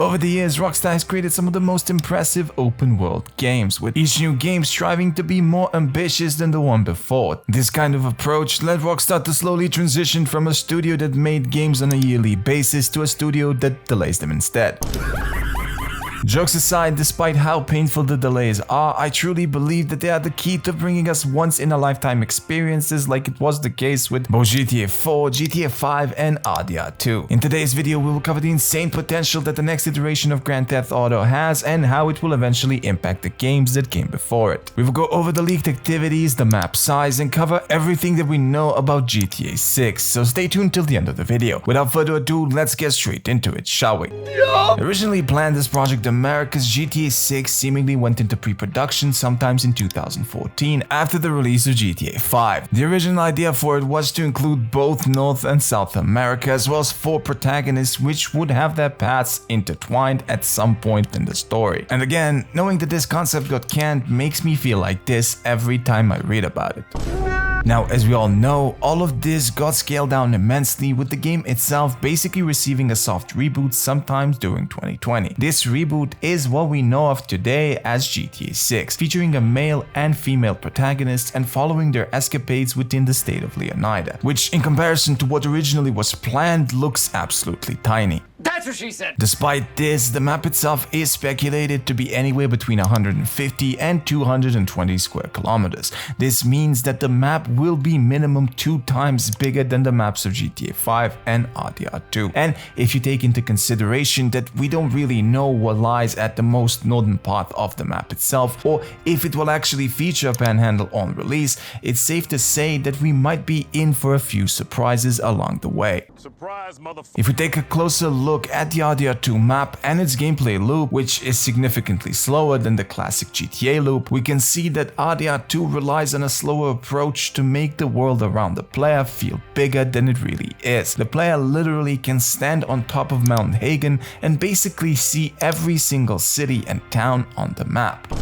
Over the years, Rockstar has created some of the most impressive open-world games, with each new game striving to be more ambitious than the one before. This kind of approach led Rockstar to slowly transition from a studio that made games on a yearly basis to a studio that delays them instead. Jokes aside, despite how painful the delays are, I truly believe that they are the key to bringing us once-in-a-lifetime experiences like it was the case with both GTA 4, GTA 5 and RDR2. In today's video, we will cover the insane potential that the next iteration of Grand Theft Auto has and how it will eventually impact the games that came before it. We will go over the leaked activities, the map size, and cover everything that we know about GTA 6, so stay tuned till the end of the video. Without further ado, let's get straight into it, shall we? Originally planned as Project America's GTA 6 seemingly went into pre-production sometimes in 2014 after the release of GTA 5. The original idea for it was to include both North and South America as well as 4 protagonists which would have their paths intertwined at some point in the story. And again, knowing that this concept got canned makes me feel like this every time I read about it. Now, as we all know, all of this got scaled down immensely, with the game itself basically receiving a soft reboot sometimes during 2020. This reboot is what we know of today as GTA 6, featuring a male and female protagonist and following their escapades within the state of Leonida, which in comparison to what originally was planned looks absolutely tiny. That's what she said! Despite this, the map itself is speculated to be anywhere between 150 and 220 square kilometers. This means that the map will be minimum 2 times bigger than the maps of GTA 5 and RDR2. And if you take into consideration that we don't really know what lies at the most northern part of the map itself, or if it will actually feature a panhandle on release, it's safe to say that we might be in for a few surprises along the way. Surprise, motherfucker! If we take a closer look at the RDR2 map and its gameplay loop, which is significantly slower than the classic GTA loop, we can see that RDR2 relies on a slower approach to make the world around the player feel bigger than it really is. The player literally can stand on top of Mount Hagen and basically see every single city and town on the map.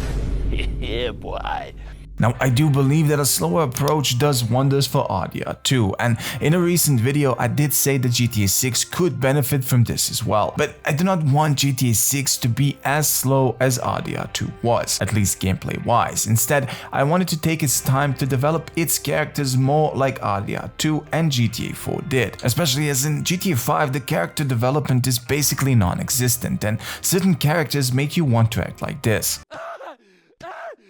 Yeah, boy. Now, I do believe that a slower approach does wonders for RDR2, and in a recent video I did say that GTA 6 could benefit from this as well, but I do not want GTA 6 to be as slow as RDR2 was, at least gameplay wise. Instead, I wanted to take its time to develop its characters more like RDR2 and GTA 4 did, especially as in GTA 5 the character development is basically non-existent and certain characters make you want to act like this.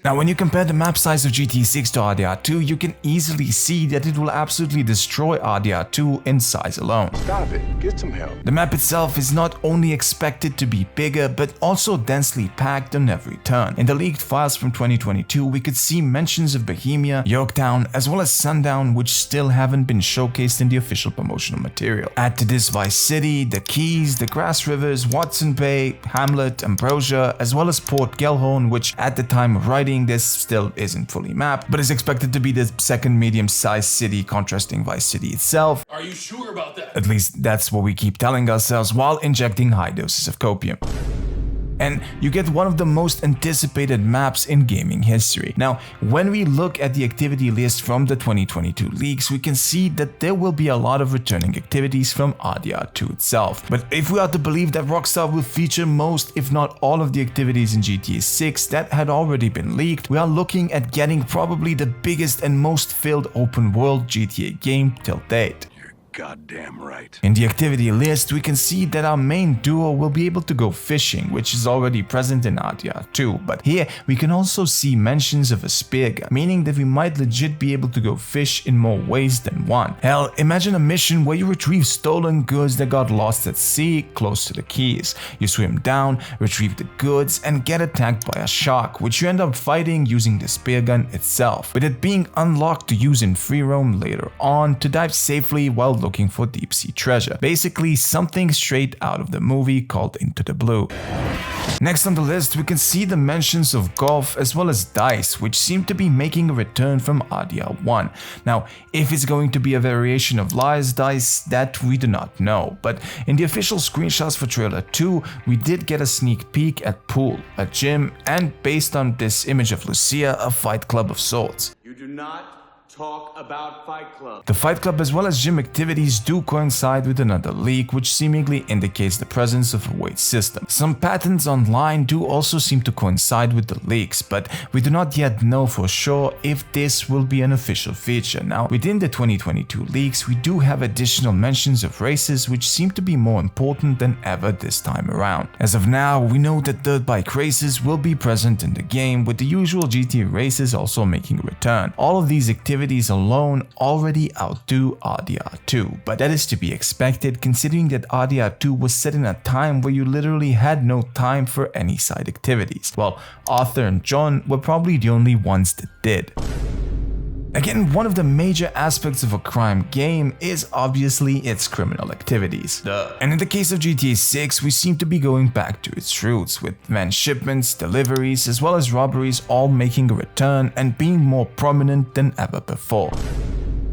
Now, when you compare the map size of GTA 6 to RDR2, you can easily see that it will absolutely destroy RDR2 in size alone. Stop it, get some help. The map itself is not only expected to be bigger, but also densely packed on every turn. In the leaked files from 2022, we could see mentions of Bohemia, Yorktown, as well as Sundown, which still haven't been showcased in the official promotional material. Add to this Vice City, the Keys, the Grass Rivers, Watson Bay, Hamlet, Ambrosia, as well as Port Gellhorn, which at the time of writing this still isn't fully mapped, but is expected to be the second medium-sized city contrasting Vice City itself. Are you sure about that? At least that's what we keep telling ourselves while injecting high doses of copium. And you get one of the most anticipated maps in gaming history. Now, when we look at the activity list from the 2022 leaks, we can see that there will be a lot of returning activities from RDR2 itself. But if we are to believe that Rockstar will feature most, if not all of the activities in GTA 6 that had already been leaked, we are looking at getting probably the biggest and most filled open world GTA game till date. Goddamn right. In the activity list, we can see that our main duo will be able to go fishing, which is already present in RDR2, but here we can also see mentions of a spear gun, meaning that we might legit be able to go fish in more ways than one. Hell, imagine a mission where you retrieve stolen goods that got lost at sea close to the Keys. You swim down, retrieve the goods, and get attacked by a shark, which you end up fighting using the spear gun itself, with it being unlocked to use in free roam later on to dive safely while looking for deep sea treasure. Basically something straight out of the movie called Into the Blue. Next on the list, we can see the mentions of golf as well as dice, which seem to be making a return from RDR1. Now, if it's going to be a variation of Liar's Dice, that we do not know, but in the official screenshots for trailer 2, we did get a sneak peek at pool, a gym, and based on this image of Lucia, a fight club of sorts. You do not talk about Fight Club. The Fight Club as well as gym activities do coincide with another leak, which seemingly indicates the presence of a weight system. Some patents online do also seem to coincide with the leaks, but we do not yet know for sure if this will be an official feature. Now, within the 2022 leaks, we do have additional mentions of races which seem to be more important than ever this time around. As of now, we know that dirt bike races will be present in the game, with the usual GTA races also making a return. All of these activities alone already outdo RDR2, but that is to be expected considering that RDR2 was set in a time where you literally had no time for any side activities. Well, Arthur and John were probably the only ones that did. Again, one of the major aspects of a crime game is obviously its criminal activities. And in the case of GTA 6, we seem to be going back to its roots, with van shipments, deliveries, as well as robberies all making a return and being more prominent than ever before.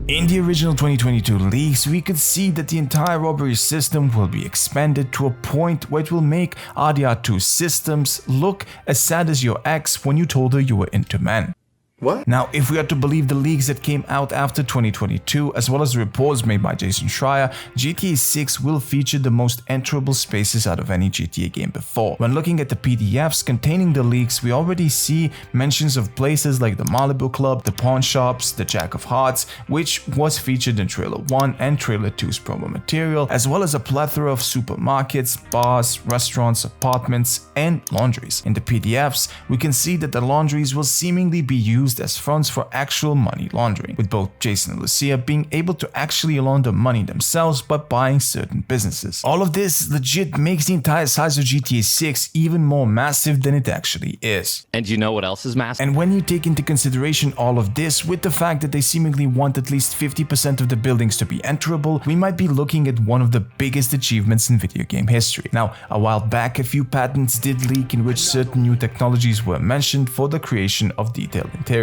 In the original 2022 leaks, we could see that the entire robbery system will be expanded to a point where it will make RDR2 systems look as sad as your ex when you told her you were into men. What? Now, if we are to believe the leaks that came out after 2022, as well as the reports made by Jason Schreier, GTA 6 will feature the most enterable spaces out of any GTA game before. When looking at the PDFs containing the leaks, we already see mentions of places like the Malibu Club, the pawn shops, the Jack of Hearts, which was featured in Trailer 1 and Trailer 2's promo material, as well as a plethora of supermarkets, bars, restaurants, apartments, and laundries. In the PDFs, we can see that the laundries will seemingly be used as fronts for actual money laundering, with both Jason and Lucia being able to actually launder money themselves by buying certain businesses. All of this legit makes the entire size of GTA 6 even more massive than it actually is. And you know what else is massive? And when you take into consideration all of this, with the fact that they seemingly want at least 50% of the buildings to be enterable, we might be looking at one of the biggest achievements in video game history. Now, a while back, a few patents did leak in which certain new technologies were mentioned for the creation of detailed interiors.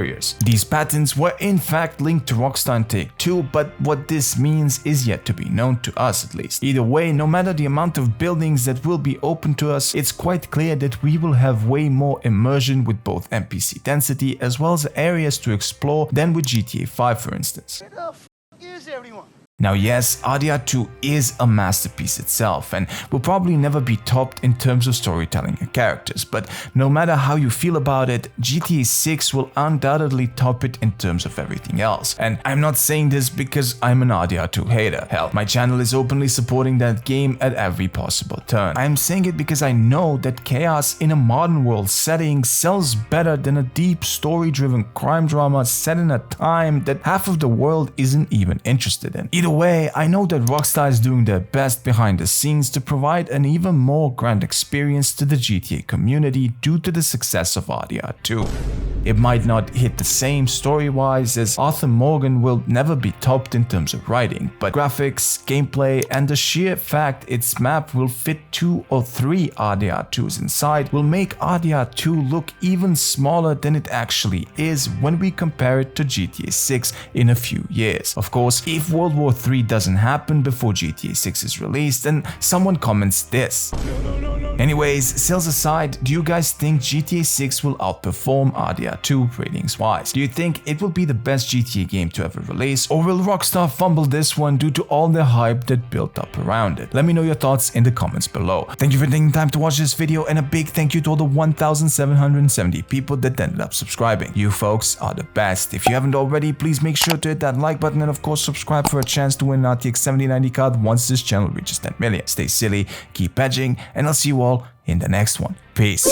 These patents were in fact linked to Rockstar and Take-Two, but what this means is yet to be known to us at least. Either way, no matter the amount of buildings that will be open to us, it's quite clear that we will have way more immersion with both NPC density as well as areas to explore than with GTA 5 for instance. Where the f is everyone? Now yes, RDR2 is a masterpiece itself and will probably never be topped in terms of storytelling and characters, but no matter how you feel about it, GTA 6 will undoubtedly top it in terms of everything else. And I'm not saying this because I'm an RDR2 hater. Hell, my channel is openly supporting that game at every possible turn. I'm saying it because I know that chaos in a modern world setting sells better than a deep story-driven crime drama set in a time that half of the world isn't even interested in. Either way, I know that Rockstar is doing their best behind the scenes to provide an even more grand experience to the GTA community due to the success of RDR2. It might not hit the same story-wise, as Arthur Morgan will never be topped in terms of writing, but graphics, gameplay, and the sheer fact its map will fit 2 or 3 RDR2s inside will make RDR2 look even smaller than it actually is when we compare it to GTA 6 in a few years. Of course, if World War III doesn't happen before GTA 6 is released, then someone comments this. Anyways, sales aside, do you guys think GTA 6 will outperform RDR2 ratings wise? Do you think it will be the best GTA game to ever release, or will Rockstar fumble this one due to all the hype that built up around it? Let me know your thoughts in the comments below. Thank you for taking time to watch this video, and a big thank you to all the 1,770 people that ended up subscribing. You folks are the best. If you haven't already, please make sure to hit that like button and of course subscribe for a chance to win an RTX 7090 card once this channel reaches 10 million. Stay silly, keep edging, and I'll see you all in the next one. Peace.